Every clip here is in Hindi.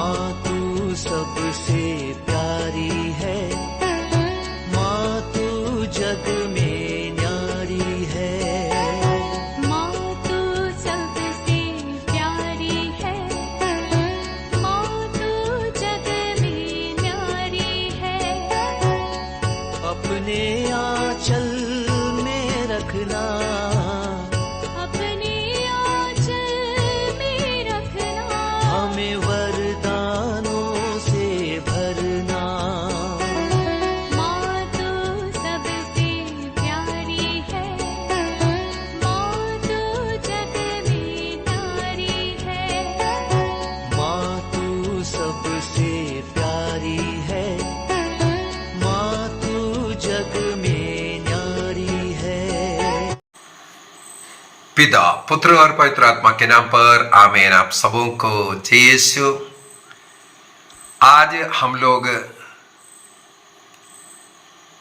माँ तू सबसे प्यारी है, माँ तू जग में न्यारी है। माँ तू सबसे प्यारी है, माँ तू जग में न्यारी है। अपने आंचल में रखना, अपने आंचल में रखना। हमें वरदानों से भरना। माँ तू सबसे प्यारी है, माँ तू जग में न्यारी है। माँ तू सबसे प्यारी है, माँ तू जग में न्यारी है। पिता, पुत्र और पवित्र आत्मा के नाम पर आमीन। आप सबों को जय यीशु। आज हम लोग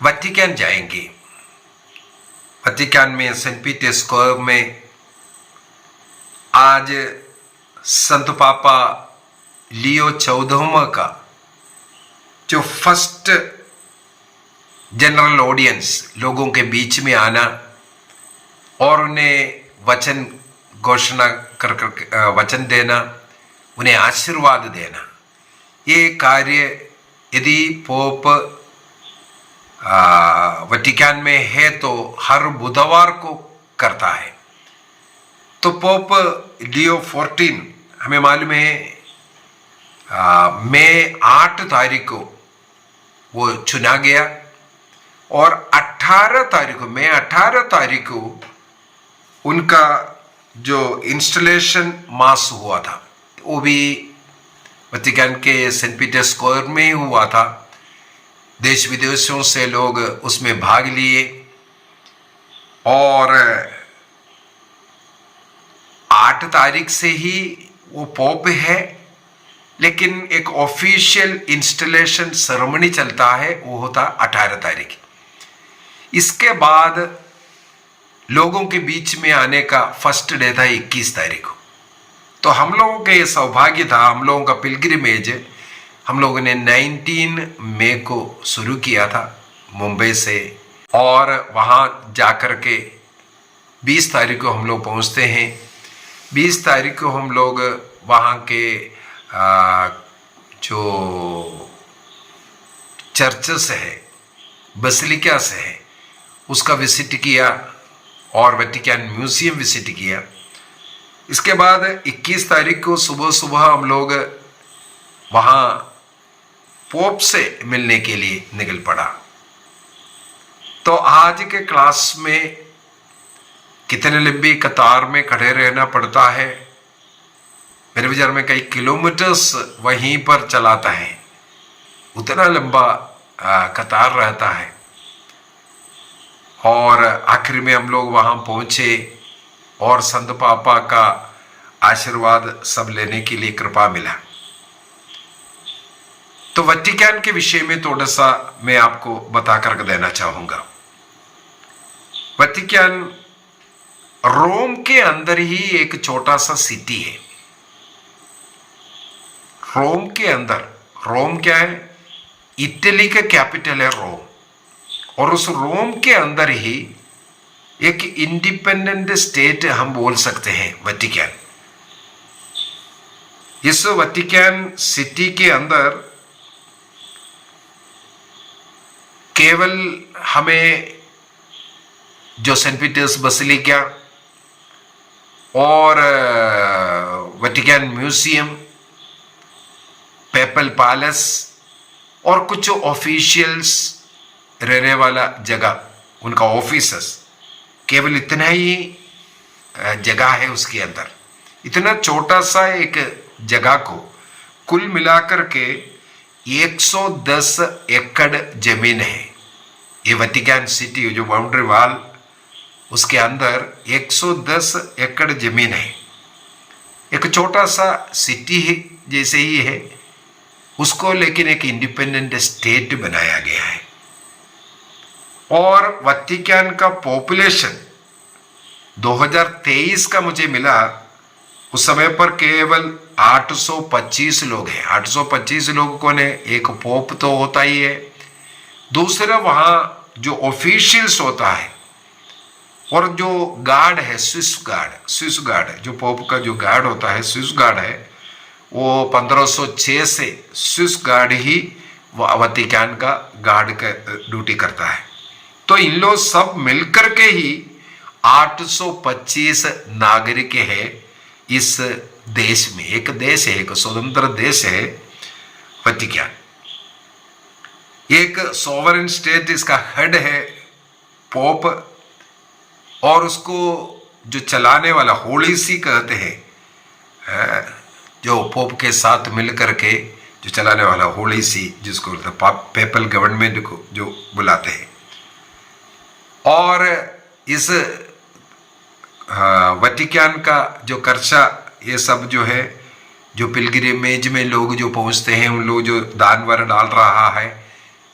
वतिकान जाएंगे। वतिकान में सेंट पीटर्स स्क्वायर में आज संत पापा लियो 14वां का जो फर्स्ट जनरल ऑडियंस, लोगों के बीच में आना और उन्हें वचन घोषणा कर वचन देना, उन्हें आशीर्वाद देना, ये कार्य यदि पोप वटिकान में है तो हर बुधवार को करता है। तो पोप लियो 14 हमें मालूम है मई 8 तारीख को वो चुना गया और 18 तारीख को उनका जो इंस्टॉलेशन मास हुआ था वो भी वतिकान के सेंट पीटर्स स्क्वायर में ही हुआ था। देश विदेशों से लोग उसमें भाग लिए और 8 तारीख से ही वो पोप है, लेकिन एक ऑफिशियल इंस्टॉलेशन सेरेमनी चलता है, वो होता 18 तारीख। इसके बाद लोगों के बीच में आने का फर्स्ट डे था 21 तारीख को। तो हम लोगों का ये सौभाग्य था, हम लोगों का पिलग्रिमेज हम लोगों ने 19 मई को शुरू किया था मुंबई से, और वहाँ जाकर के 20 तारीख को हम लोग पहुँचते हैं। 20 तारीख को हम लोग वहाँ के जो चर्चेस है, बसिलिका से है, उसका विजिट किया और वटिकान म्यूजियम विजिट किया। इसके बाद 21 तारीख को सुबह सुबह हम लोग वहाँ पोप से मिलने के लिए निकल पड़ा। तो आज के क्लास में कितने लंबी कतार में खड़े रहना पड़ता है, मेरे विचार में कई किलोमीटर्स वहीं पर चलाता है, उतना लंबा कतार रहता है। और आखिर में हम लोग वहाँ पहुँचे और संत पापा का आशीर्वाद सब लेने के लिए कृपा मिला। तो वटिकान के विषय में थोड़ा सा मैं आपको बता कर देना चाहूँगा। वटिकान रोम के अंदर ही एक छोटा सा सिटी है। रोम के अंदर, रोम क्या है? इटली का कैपिटल है रोम, और उस रोम के अंदर ही एक इंडिपेंडेंट स्टेट हम बोल सकते हैं वटिकान। इस वटिकान सिटी के अंदर केवल हमें जो सेंट पीटर्स बसिलिका और वटिकान म्यूजियम, पेपल पैलेस और कुछ ऑफिशियल्स रहने वाला जगह, उनका ऑफिसेस, केवल इतना ही जगह है उसके अंदर। इतना छोटा सा एक जगह को कुल मिलाकर के 110 एकड़ जमीन है। ये वटिकान सिटी जो बाउंड्री वाल, उसके अंदर 110 एकड़ जमीन है। एक छोटा सा सिटी है जैसे ही है, उसको लेकिन एक इंडिपेंडेंट स्टेट बनाया गया है। और वटिकान का पॉपुलेशन 2023 का मुझे मिला उस समय पर केवल 825 लोग हैं। 825 लोगों ने, एक पोप तो होता ही है, दूसरा वहां जो ऑफिशियल्स होता है और जो गार्ड है, स्विस गार्ड जो पोप का जो गार्ड होता है, स्विस गार्ड है, वो 1506 से स्विस गार्ड ही वतिकान का गार्ड का ड्यूटी करता है। तो इन लोग सब मिलकर के ही 825 नागरिक है इस देश में। एक देश है, एक स्वतंत्र देश है वतिकान, एक सोवरेन स्टेट। इसका हेड है पोप, और उसको जो चलाने वाला होली सी कहते हैं, जो पोप के साथ मिलकर के जो चलाने वाला होली सी, जिसको पेपल गवर्नमेंट को जो बुलाते हैं। और इस वतिकान का जो खर्चा, ये सब जो है, जो पिलग्रिमेज में लोग जो पहुंचते हैं, उन लोग जो दान वार डाल रहा है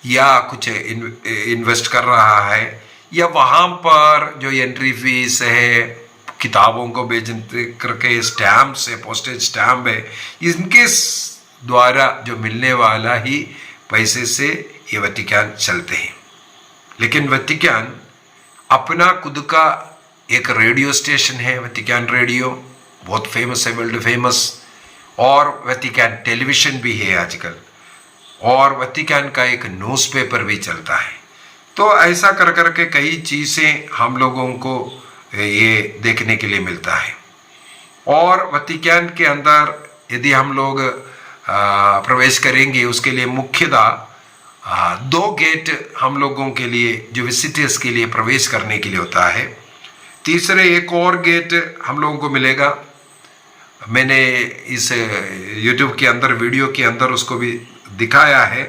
या कुछ इन्वेस्ट कर रहा है, या वहाँ पर जो एंट्री फीस है, किताबों को बेच करके स्टैम्प से, पोस्टेज स्टैम्प है, इनके द्वारा जो मिलने वाला ही पैसे से ये वतिकान चलते हैं। लेकिन वतिकान अपना खुद का एक रेडियो स्टेशन है, वतिकान रेडियो, बहुत फेमस है, वर्ल्ड फेमस। और वतिकान टेलीविज़न भी है आजकल, और वतिकान का एक न्यूज़पेपर भी चलता है। तो ऐसा कर कर के कई चीज़ें हम लोगों को ये देखने के लिए मिलता है। और वतिकान के अंदर यदि हम लोग प्रवेश करेंगे, उसके लिए मुख्यतः 2 गेट हम लोगों के लिए, जो विजिटर्स के लिए प्रवेश करने के लिए होता है। तीसरे एक और गेट हम लोगों को मिलेगा, मैंने इस YouTube के अंदर, वीडियो के अंदर उसको भी दिखाया है।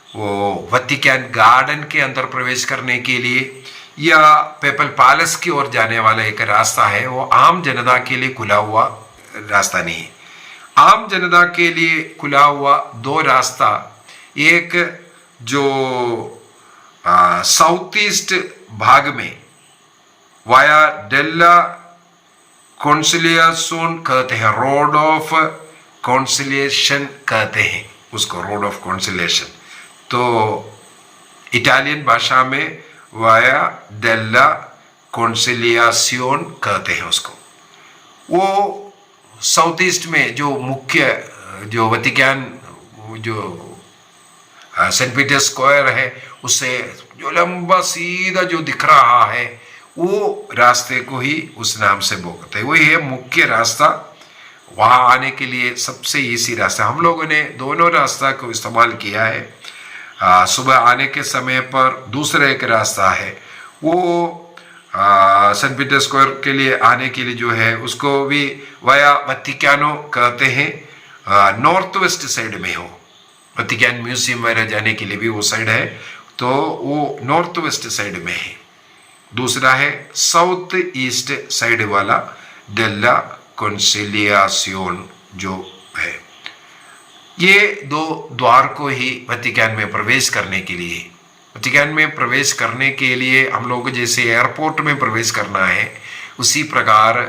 वो वतिकान गार्डन के अंदर प्रवेश करने के लिए या पेपल पैलेस की ओर जाने वाला एक रास्ता है, वो आम जनता के लिए खुला हुआ रास्ता नहीं है। आम जनता के लिए खुला हुआ 2 रास्ता, एक जो साउथ ईस्ट भाग में वाया डेल्ला कॉन्सिलिएशन कहते हैं, रोड ऑफ कॉन्सिलिएशन कहते हैं उसको, रोड ऑफ कॉन्सिलिएशन। तो इटालियन भाषा में वाया डेल्ला कॉन्सिलिएशन कहते हैं उसको। वो साउथ ईस्ट में जो मुख्य, जो वतिकान, जो सेंट पीटर स्क्वायर है, उससे जो लंबा सीधा जो दिख रहा है, वो रास्ते को ही उस नाम से बोलते हैं। वही है मुख्य रास्ता। वहाँ आने के लिए सबसे इजी रास्ता, हम लोगों ने दोनों रास्ता को इस्तेमाल किया है। सुबह आने के समय पर दूसरा एक रास्ता है, वो सेंट पीटर स्क्वायर के लिए आने के लिए जो है, उसको भी वाया वतिकानो कहते हैं। नॉर्थ वेस्ट साइड में हो, वतिकान म्यूजियम वगैरह जाने के लिए भी वो साइड है, तो वो नॉर्थ वेस्ट साइड में है। दूसरा है साउथ ईस्ट साइड वाला डेल्ला कॉन्सिलिएशन जो है। ये 2 द्वार को ही वतिकान में प्रवेश करने के लिए, वतिकान में प्रवेश करने के लिए हम लोग जैसे एयरपोर्ट में प्रवेश करना है, उसी प्रकार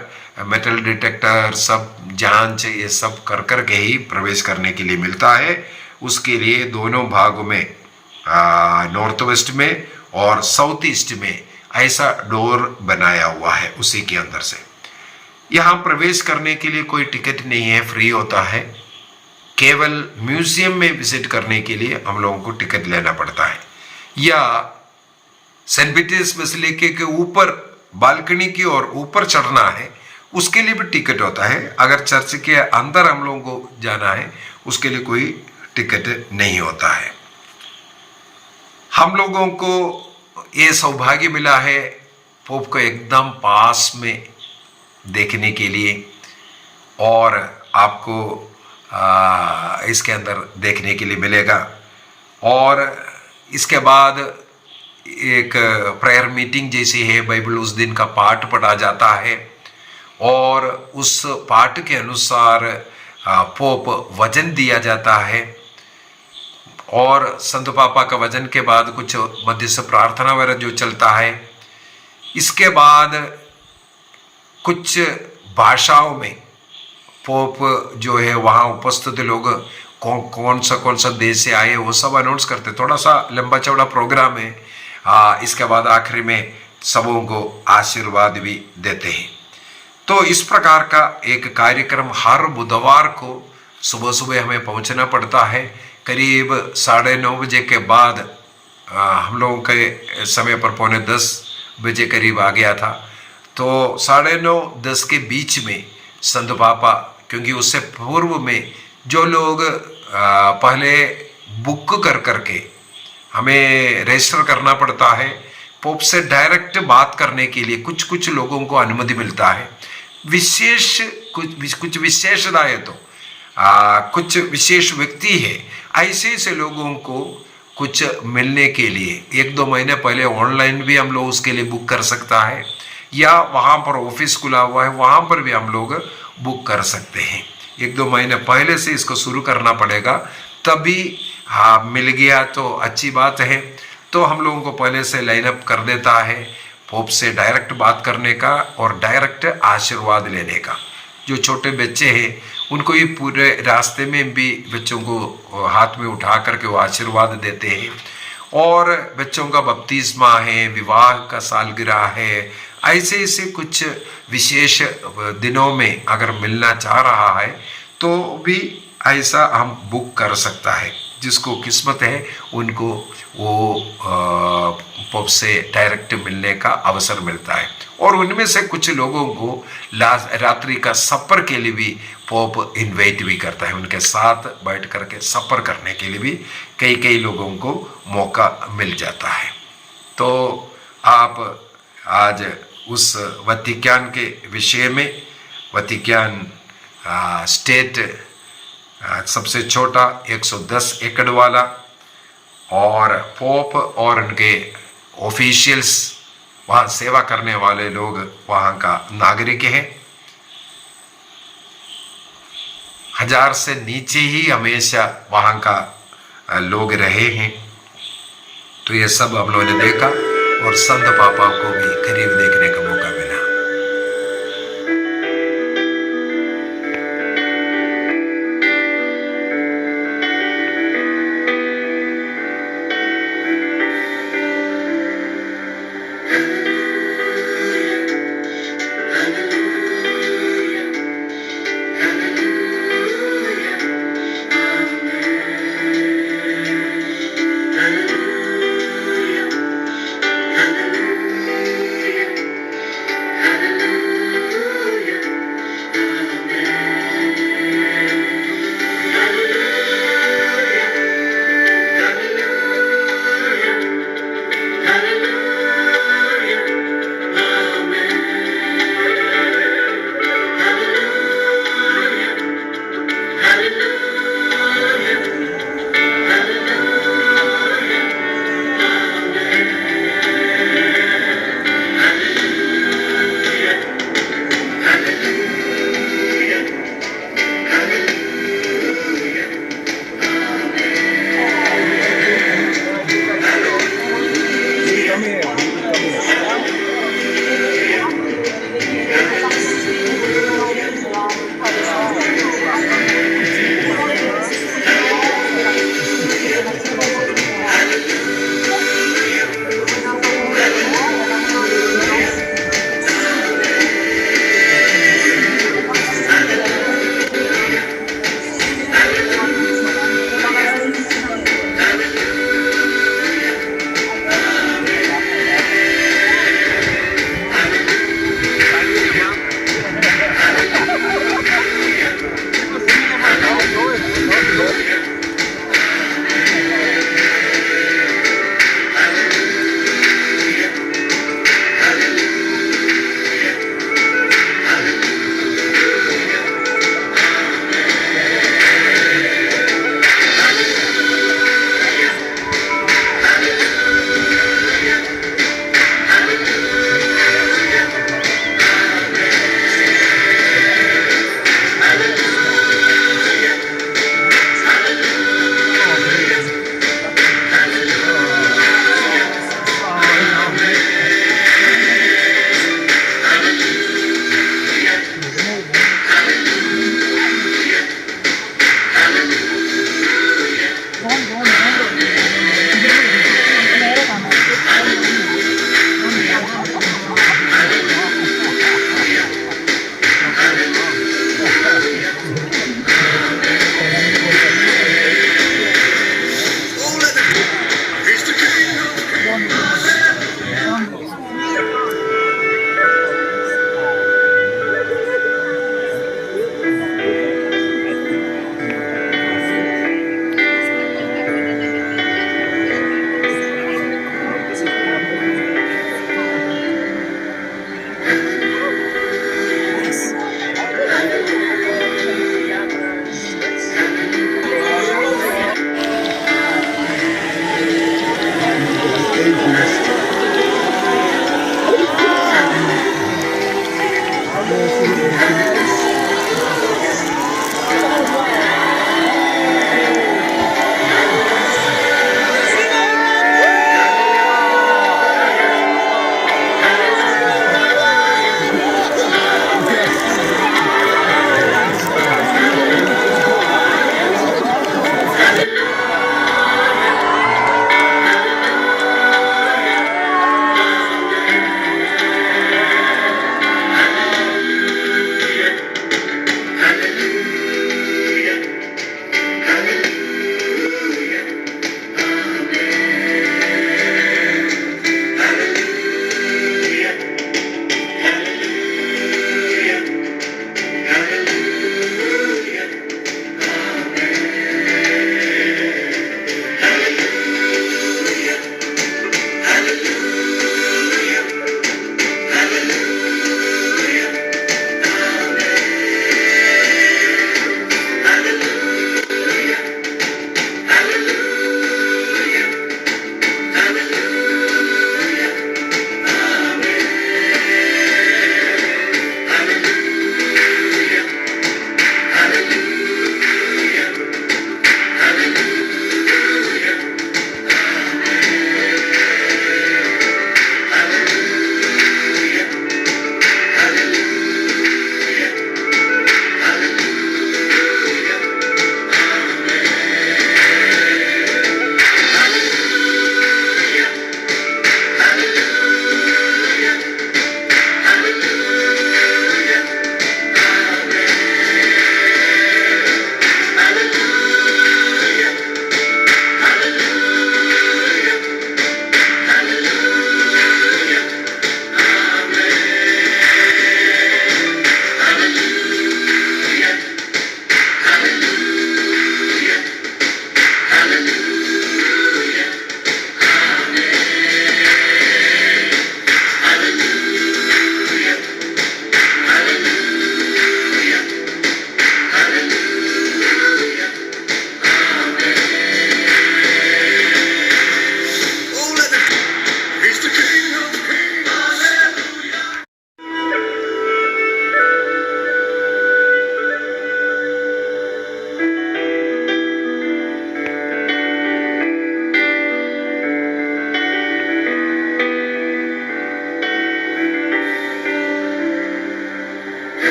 मेटल डिटेक्टर सब जांच ये सब कर कर के ही प्रवेश करने के लिए मिलता है। उसके लिए दोनों भागों में, नॉर्थ वेस्ट में और साउथ ईस्ट में ऐसा डोर बनाया हुआ है, उसी के अंदर से। यहाँ प्रवेश करने के लिए कोई टिकट नहीं है, फ्री होता है। केवल म्यूजियम में विजिट करने के लिए हम लोगों को टिकट लेना पड़ता है, या सेंट पीटर्स बेसिलिका के ऊपर बालकनी की ओर ऊपर चढ़ना है, उसके लिए भी टिकट होता है। अगर चर्च के अंदर हम लोगों को जाना है, उसके लिए कोई टिकट नहीं होता है। हम लोगों को ये सौभाग्य मिला है पोप को एकदम पास में देखने के लिए, और आपको इसके अंदर देखने के लिए मिलेगा। और इसके बाद एक प्रेयर मीटिंग जैसी है, बाइबल उस दिन का पाठ पढ़ा जाता है, और उस पाठ के अनुसार पोप वचन दिया जाता है। और संत पापा का वचन के बाद कुछ मध्यस्थ प्रार्थना वगैरह जो चलता है। इसके बाद कुछ भाषाओं में पोप जो है वहाँ उपस्थित लोग कौन सा देश से आए वो सब अनाउंस करते। थोड़ा सा लंबा चौड़ा प्रोग्राम है। इसके बाद आखिरी में सबों को आशीर्वाद भी देते हैं। तो इस प्रकार का एक कार्यक्रम हर बुधवार को सुबह सुबह हमें पहुंचना पड़ता है। करीब 9:30 बजे के बाद हम लोगों के समय पर 9:45 बजे करीब आ गया था। तो 9:30 10 के बीच में संत पापा, क्योंकि उससे पूर्व में जो लोग पहले बुक कर करके हमें रजिस्टर करना पड़ता है, पोप से डायरेक्ट बात करने के लिए कुछ लोगों को अनुमति मिलता है। विशेष कुछ विशेषताएं तो कुछ विशेष व्यक्ति है, ऐसे लोगों को कुछ मिलने के लिए 1-2 महीने पहले ऑनलाइन भी हम लोग उसके लिए बुक कर सकता है, या वहाँ पर ऑफिस खुला हुआ है वहाँ पर भी हम लोग बुक कर सकते हैं। 1-2 महीने पहले से इसको शुरू करना पड़ेगा, तभी मिल गया तो अच्छी बात है। तो हम लोगों को पहले से लाइनअप कर देता है पोप से डायरेक्ट बात करने का और डायरेक्ट आशीर्वाद लेने का। जो छोटे बच्चे हैं उनको ये पूरे रास्ते में भी बच्चों को हाथ में उठा करके वो आशीर्वाद देते हैं। और बच्चों का बपतिस्मा है, विवाह का सालगिरह है, ऐसे कुछ विशेष दिनों में अगर मिलना चाह रहा है तो भी ऐसा हम बुक कर सकता है। जिसको किस्मत है उनको वो पोप से डायरेक्ट मिलने का अवसर मिलता है। और उनमें से कुछ लोगों को रात्रि का सफ़र के लिए भी पोप इनवाइट भी करता है। उनके साथ बैठ करके सफ़र करने के लिए भी कई लोगों को मौका मिल जाता है। तो आप आज उस वतिकान के विषय में, वतिकान स्टेट सबसे छोटा 110 एकड़ वाला, और पोप और उनके ऑफिशियल्स वहाँ सेवा करने वाले लोग वहाँ का नागरिक हैं। 1000 से नीचे ही हमेशा वहाँ का लोग रहे हैं। तो ये सब हम लोगों ने देखा और संत पापा को भी करीब देखने का मौका मिला।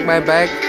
my bag.